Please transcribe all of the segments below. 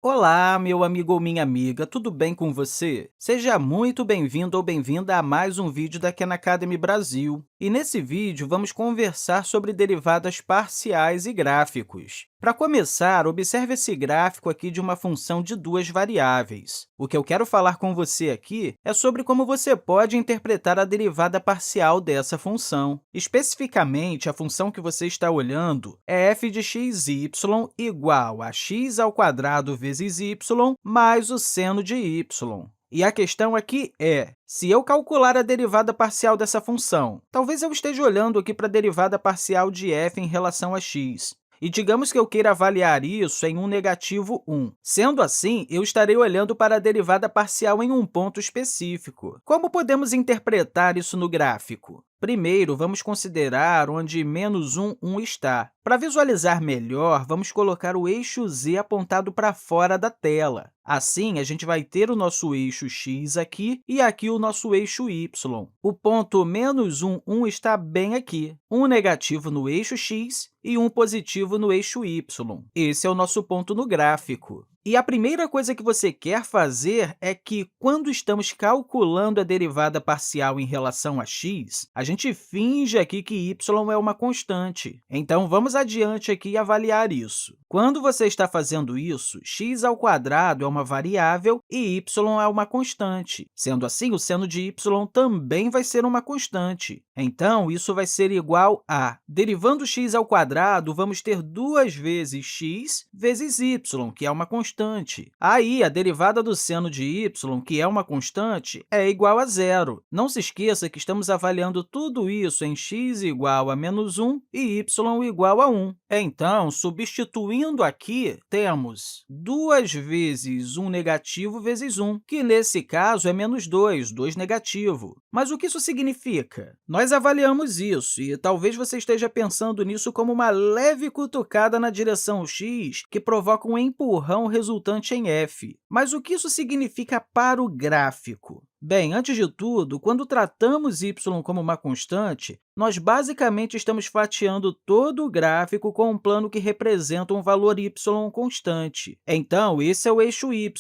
Olá, meu amigo ou minha amiga, tudo bem com você? Seja muito bem-vindo ou bem-vinda a mais um vídeo da Khan Academy Brasil. E nesse vídeo, vamos conversar sobre derivadas parciais e gráficos. Para começar, observe esse gráfico aqui de uma função de duas variáveis. O que eu quero falar com você aqui é sobre como você pode interpretar a derivada parcial dessa função. Especificamente, a função que você está olhando é f de xy igual a x ao quadrado vezes y mais o seno de y. E a questão aqui é, se eu calcular a derivada parcial dessa função, talvez eu esteja olhando aqui para a derivada parcial de f em relação a x. E digamos que eu queira avaliar isso em um negativo 1. Sendo assim, eu estarei olhando para a derivada parcial em um ponto específico. Como podemos interpretar isso no gráfico? Primeiro, vamos considerar onde menos 1 está. Para visualizar melhor, vamos colocar o eixo z apontado para fora da tela. Assim, a gente vai ter o nosso eixo x aqui e aqui o nosso eixo y. O ponto menos 1 está bem aqui, um negativo no eixo x e um positivo no eixo y. Esse é o nosso ponto no gráfico. E a primeira coisa que você quer fazer é que, quando estamos calculando a derivada parcial em relação a x, a gente finge aqui que y é uma constante. Então, vamos adiante aqui e avaliar isso. Quando você está fazendo isso, x ao quadrado é uma variável e y é uma constante. Sendo assim, o seno de y também vai ser uma constante. Então, isso vai ser igual a, derivando x ao quadrado, vamos ter 2 vezes x vezes y, que é uma constante. Aí, a derivada do seno de y, que é uma constante, é igual a zero. Não se esqueça que estamos avaliando tudo isso em x igual a menos 1 e y igual a 1. Então, substituindo aqui, temos 2 vezes 1 negativo vezes 1, que nesse caso é menos 2, 2 negativo. Mas o que isso significa? Nós avaliamos isso e talvez você esteja pensando nisso como uma leve cutucada na direção x que provoca um empurrão resultante em f. Mas o que isso significa para o gráfico? Bem, antes de tudo, quando tratamos y como uma constante, nós basicamente estamos fatiando todo o gráfico com um plano que representa um valor y constante. Então, esse é o eixo y.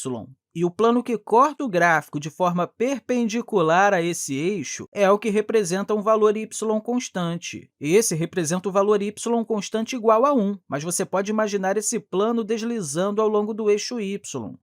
E o plano que corta o gráfico de forma perpendicular a esse eixo é o que representa um valor y constante. Esse representa o valor y constante igual a 1, mas você pode imaginar esse plano deslizando ao longo do eixo y,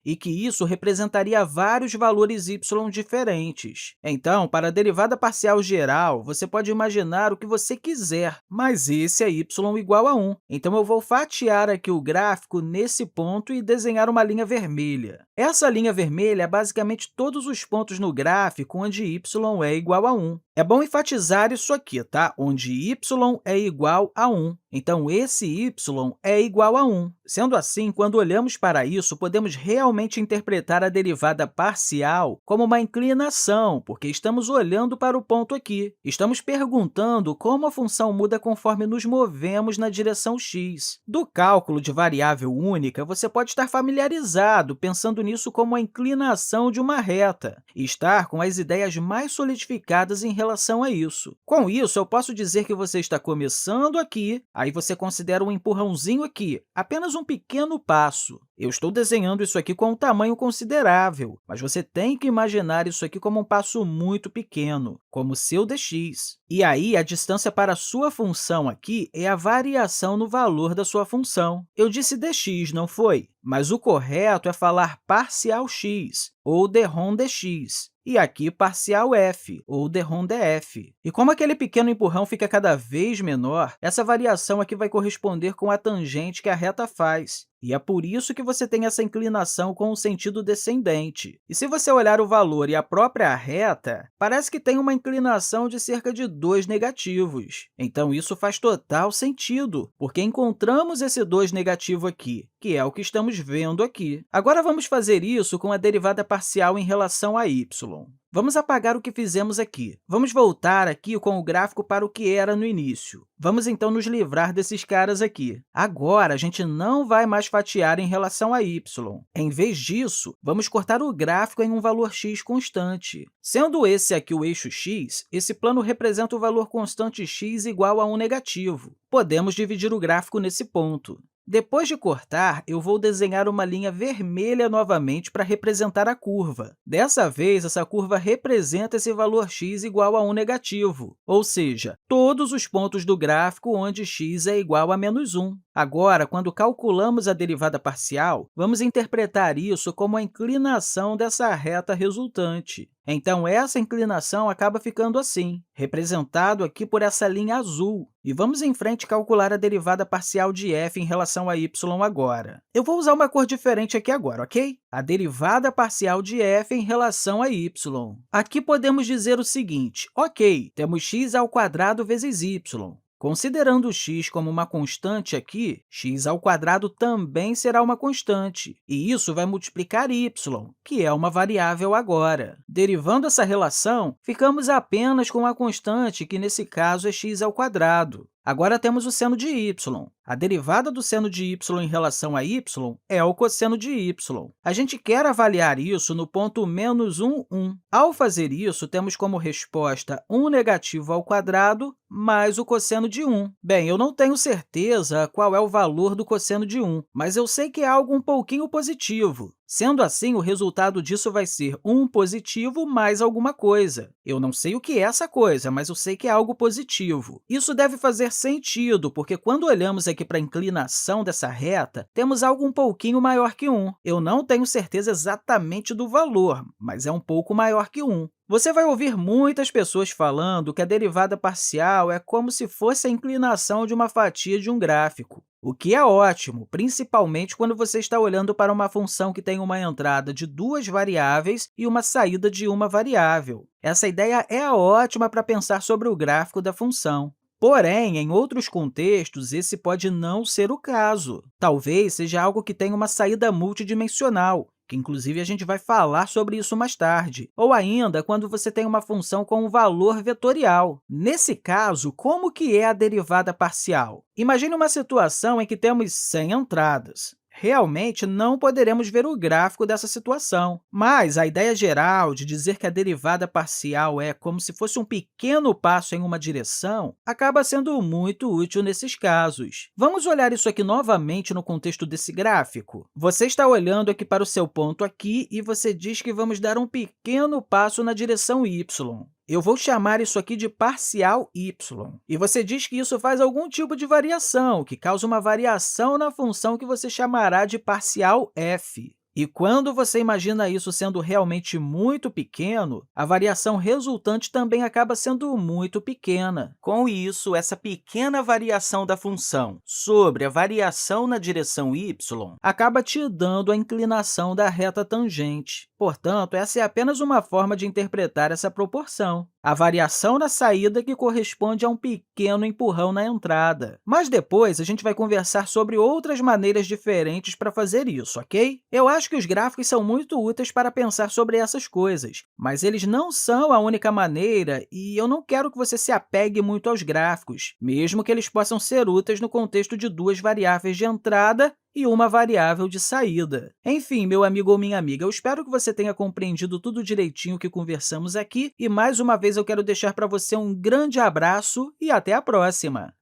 e que isso representaria vários valores y diferentes. Então, para a derivada parcial geral, você pode imaginar o que você quiser, mas esse é y igual a 1. Então, eu vou fatiar aqui o gráfico nesse ponto e desenhar uma linha vermelha. Essa linha vermelha é basicamente todos os pontos no gráfico onde y é igual a 1. É bom enfatizar isso aqui, tá? Onde y é igual a 1. Então, esse y é igual a 1. Sendo assim, quando olhamos para isso, podemos realmente interpretar a derivada parcial como uma inclinação, porque estamos olhando para o ponto aqui. Estamos perguntando como a função muda conforme nos movemos na direção x. Do cálculo de variável única, você pode estar familiarizado pensando nisso como a inclinação de uma reta e estar com as ideias mais solidificadas em relação a isso. Com isso, eu posso dizer que você está começando aqui, aí você considera um empurrãozinho aqui, apenas um pequeno passo. Eu estou desenhando isso aqui com um tamanho considerável, mas você tem que imaginar isso aqui como um passo muito pequeno, como seu dx. E aí, a distância para a sua função aqui é a variação no valor da sua função. Eu disse dx, não foi? Mas o correto é falar parcial x, ou derrom dx. E aqui, parcial f, ou derrom df. E como aquele pequeno empurrão fica cada vez menor, essa variação aqui vai corresponder com a tangente que a reta faz. E é por isso que você tem essa inclinação com o sentido descendente. E se você olhar o valor e a própria reta, parece que tem uma inclinação de cerca de 2 negativos. Então, isso faz total sentido, porque encontramos esse 2 negativo aqui, que é o que estamos vendo aqui. Agora, vamos fazer isso com a derivada parcial em relação a y. Vamos apagar o que fizemos aqui. Vamos voltar aqui com o gráfico para o que era no início. Vamos, então, nos livrar desses caras aqui. Agora, a gente não vai mais fatiar em relação a y. Em vez disso, vamos cortar o gráfico em um valor x constante. Sendo esse aqui o eixo x, esse plano representa o valor constante x igual a 1 negativo. Podemos dividir o gráfico nesse ponto. Depois de cortar, eu vou desenhar uma linha vermelha novamente para representar a curva. Dessa vez, essa curva representa esse valor x igual a 1 negativo, ou seja, todos os pontos do gráfico onde x é igual a menos 1. Agora, quando calculamos a derivada parcial, vamos interpretar isso como a inclinação dessa reta resultante. Então, essa inclinação acaba ficando assim, representado aqui por essa linha azul. E vamos em frente calcular a derivada parcial de f em relação a y agora. Eu vou usar uma cor diferente aqui agora, ok? A derivada parcial de f em relação a y. Aqui podemos dizer o seguinte, ok, temos x ao quadrado vezes y. Considerando x como uma constante aqui, x ao quadrado também será uma constante, e isso vai multiplicar y, que é uma variável agora. Derivando essa relação, ficamos apenas com a constante, que nesse caso é x ao quadrado. Agora temos o seno de y. A derivada do seno de y em relação a y é o cosseno de y. A gente quer avaliar isso no ponto menos 1, 1. Ao fazer isso, temos como resposta 1 negativo ao quadrado mais o cosseno de 1. Bem, eu não tenho certeza qual é o valor do cosseno de 1, mas eu sei que é algo um pouquinho positivo. Sendo assim, o resultado disso vai ser 1 positivo mais alguma coisa. Eu não sei o que é essa coisa, mas eu sei que é algo positivo. Isso deve fazer sentido, porque quando olhamos aqui para a inclinação dessa reta, temos algo um pouquinho maior que 1. Eu não tenho certeza exatamente do valor, mas é um pouco maior que 1. Você vai ouvir muitas pessoas falando que a derivada parcial é como se fosse a inclinação de uma fatia de um gráfico, o que é ótimo, principalmente quando você está olhando para uma função que tem uma entrada de duas variáveis e uma saída de uma variável. Essa ideia é ótima para pensar sobre o gráfico da função. Porém, em outros contextos, esse pode não ser o caso. Talvez seja algo que tenha uma saída multidimensional, que inclusive a gente vai falar sobre isso mais tarde, ou ainda quando você tem uma função com um valor vetorial. Nesse caso, como que é a derivada parcial? Imagine uma situação em que temos 100 entradas. Realmente, não poderemos ver o gráfico dessa situação, mas a ideia geral de dizer que a derivada parcial é como se fosse um pequeno passo em uma direção acaba sendo muito útil nesses casos. Vamos olhar isso aqui novamente no contexto desse gráfico. Você está olhando aqui para o seu ponto aqui e você diz que vamos dar um pequeno passo na direção y. Eu vou chamar isso aqui de parcial y. E você diz que isso faz algum tipo de variação, que causa uma variação na função que você chamará de parcial f. E quando você imagina isso sendo realmente muito pequeno, a variação resultante também acaba sendo muito pequena. Com isso, essa pequena variação da função sobre a variação na direção y acaba te dando a inclinação da reta tangente. Portanto, essa é apenas uma forma de interpretar essa proporção. A variação na saída que corresponde a um pequeno empurrão na entrada. Mas depois, a gente vai conversar sobre outras maneiras diferentes para fazer isso, ok? Eu acho que os gráficos são muito úteis para pensar sobre essas coisas, mas eles não são a única maneira e eu não quero que você se apegue muito aos gráficos, mesmo que eles possam ser úteis no contexto de duas variáveis de entrada e uma variável de saída. Enfim, meu amigo ou minha amiga, eu espero que você tenha compreendido tudo direitinho que conversamos aqui e, mais uma vez, eu quero deixar para você um grande abraço e até a próxima!